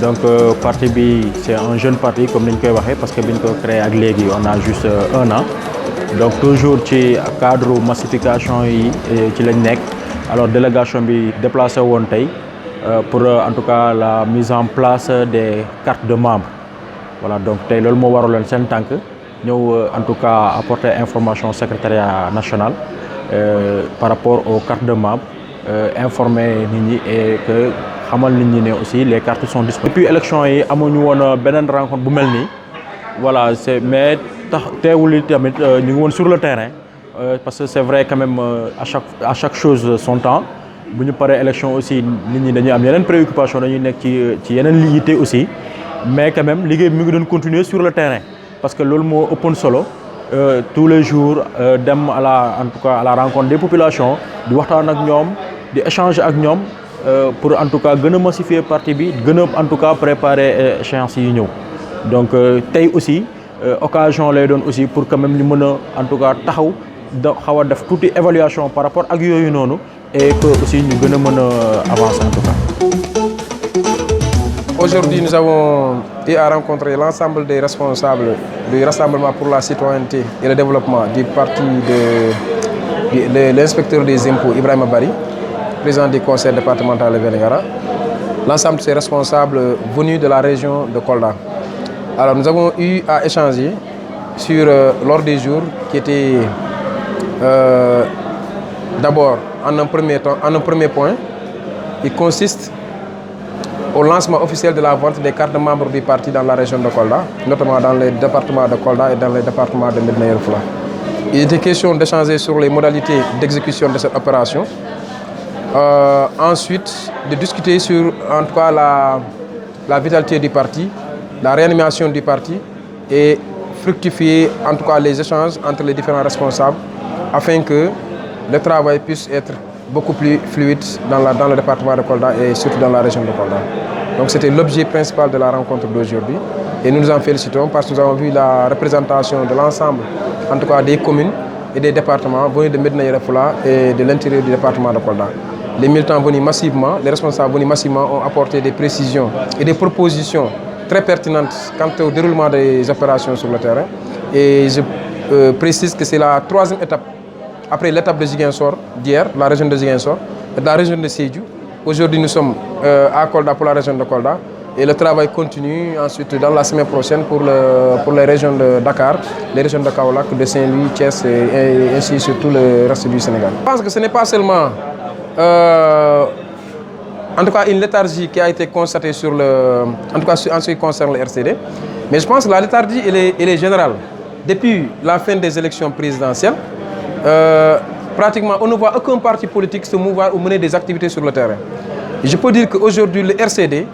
Donc parti bi c'est un jeune parti comme ni ñu koy waxee parce que biñ ko créé ak léegi on a juste 1 an donc toujours ci cadre massification yi ci lañ nekk alors délégation bi déplacé woon tey pour en tout cas la mise en place des cartes de membres voilà donc tey loolu moo waraloon seen tànk ñëw en tout cas apporter information secrétariat national par rapport aux cartes de membres informer nit ñi et que xamal nit ñi ne aussi les cartes sont disponibles. Depuis élection yi amuñu woon beneen rencontre bu mel nii voilà c'est mais tax teewul tamit ñu ngi woon sur le terrain parce que c'est vrai quand même à chaque chose son temps bu ñu paree élection aussi nit ñi dañuy am yeneen préoccupation dañuy nekk ci yeneen liggéey aussi mais quand même liggéey bi mu ngi doon continuer sur le terrain parce que loolu moo ëppoon solo tous les jours dem en tout cas à la rencontre des populations di waxtaan ak ñoom di échanger ak ñoom pour en tout cas gën a massifier parti bi gën a en tout cas préparer échéance yi ñëw donc tey aussi occasion lay doon aussi pour quand même ñu mën a en tout cas taxaw xaw a def tuuti évaluation par rapport ak yooyu noonu et que aussi ñu gën a mën a avancer en tout cas. Aujourd'hui, nous avons eu à rencontrer l'ensemble des responsables du Rassemblement pour la citoyenneté et le développement du parti de l'inspecteur des impôts, Ibrahima Bari, président du conseil départemental de Vélingara, l'ensemble de ces responsables venus de la région de Kolda. Alors nous avons eu à échanger sur l'ordre du jour qui était d'abord en un premier point, il consiste au lancement officiel de la vente des cartes de membres du parti dans la région de Kolda, notamment dans les départements de Kolda et dans les départements de Médina Yoro Foulah. Il était question d'échanger sur les modalités d'exécution de cette opération. Ensuite, de discuter sur en tout cas la vitalité du parti, la réanimation du parti et fructifier en tout cas les échanges entre les différents responsables afin que le travail puisse être beaucoup plus fluide dans le département de Kolda et surtout dans la région de Kolda. Donc c'était l'objet principal de la rencontre d'aujourd'hui et nous nous en félicitons parce que nous avons vu la représentation de l'ensemble, en tout cas des communes et des départements venus de Médina Yoro Foulah et de l'intérieur du département de Kolda. Les militants venus massivement, les responsables venus massivement ont apporté des précisions et des propositions très pertinentes quant au déroulement des opérations sur le terrain. Et je précise que c'est la 3e étape après l'étape de Ziguinchor d'hier, la région de Ziguinchor, et de la région de Sédhiou. Aujourd'hui, nous sommes à Kolda pour la région de Kolda et le travail continue ensuite dans la semaine prochaine pour les régions de Dakar, les régions de Kaolack, de Saint-Louis, Thiès et ainsi sur tout le reste du Sénégal. Je pense que ce n'est pas seulement en tout cas une léthargie qui a été constatée en tout cas en ce qui concerne le RCD, mais je pense que la léthargie elle est générale. Depuis la fin des élections présidentielles, pratiquement on ne voit aucun parti politique se mouvoir ou mener des activités sur le terrain. Et je peux dire qu'aujourd'hui le RCD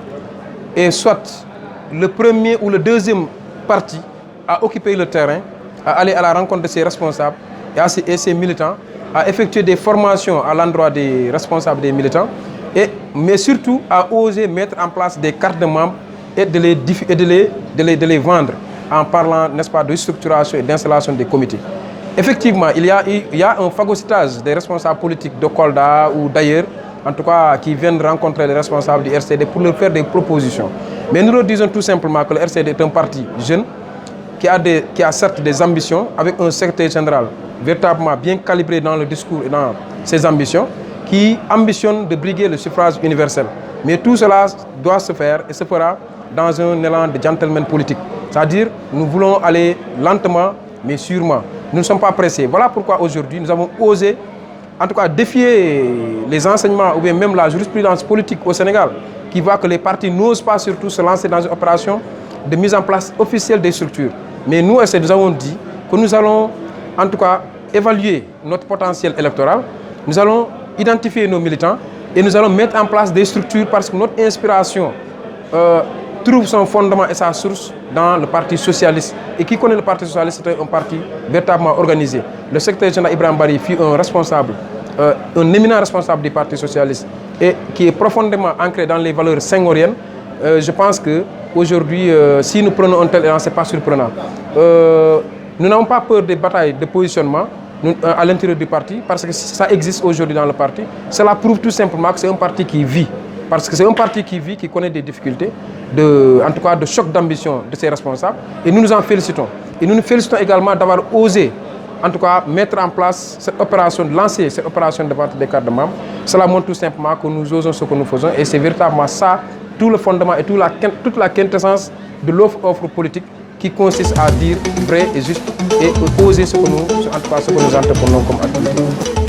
est soit le premier ou le deuxième parti à occuper le terrain, à aller à la rencontre de ses responsables et ses militants, à effectuer des formations à l'endroit des responsables des militants, mais surtout à oser mettre en place des cartes de membres et de les vendre en parlant, n'est-ce pas, de structuration et d'installation des comités. Effectivement, il y a un phagocytage des responsables politiques de Kolda ou d'ailleurs, en tout cas, qui viennent rencontrer les responsables du RCD pour leur faire des propositions. Mais nous leur disons tout simplement que le RCD est un parti jeune qui a certes des ambitions avec un secrétaire général véritablement bien calibré dans le discours et dans ses ambitions, qui ambitionne de briguer le suffrage universel. Mais tout cela doit se faire et se fera dans un élan de gentleman politique. C'est-à-dire, nous voulons aller lentement, mais sûrement. Nous ne sommes pas pressés. Voilà pourquoi aujourd'hui, nous avons osé, en tout cas, défier les enseignements ou bien même la jurisprudence politique au Sénégal, qui voit que les partis n'osent pas surtout se lancer dans une opération de mise en place officielle des structures. Mais nous avons dit que nous allons, en tout cas, évaluer notre potentiel électoral, nous allons identifier nos militants et nous allons mettre en place des structures parce que notre inspiration trouve son fondement et sa source dans le Parti socialiste. Et qui connaît le Parti socialiste, c'est un parti véritablement organisé. Le secrétaire général Ibrahima Bari fut un éminent responsable du Parti socialiste et qui est profondément ancré dans les valeurs senghoriennes. Je pense qu'aujourd'hui, si nous prenons un tel élan, ce n'est pas surprenant. Nous n'avons pas peur des batailles de positionnement à l'intérieur du parti parce que ça existe aujourd'hui dans le parti. Cela prouve tout simplement que c'est un parti qui vit. Parce que c'est un parti qui vit, qui connaît des difficultés, en tout cas de choc d'ambition de ses responsables. Et nous nous en félicitons. Et nous nous félicitons également d'avoir osé, en tout cas, mettre en place cette opération, de lancer cette opération de vente des cartes de membres. Cela montre tout simplement que nous osons ce que nous faisons. Et c'est véritablement ça, tout le fondement et toute la quintessence de l'offre politique qui consiste à dire vrai et juste et oser ce que nous, en tout cas, ce que nous entreprenons comme activité.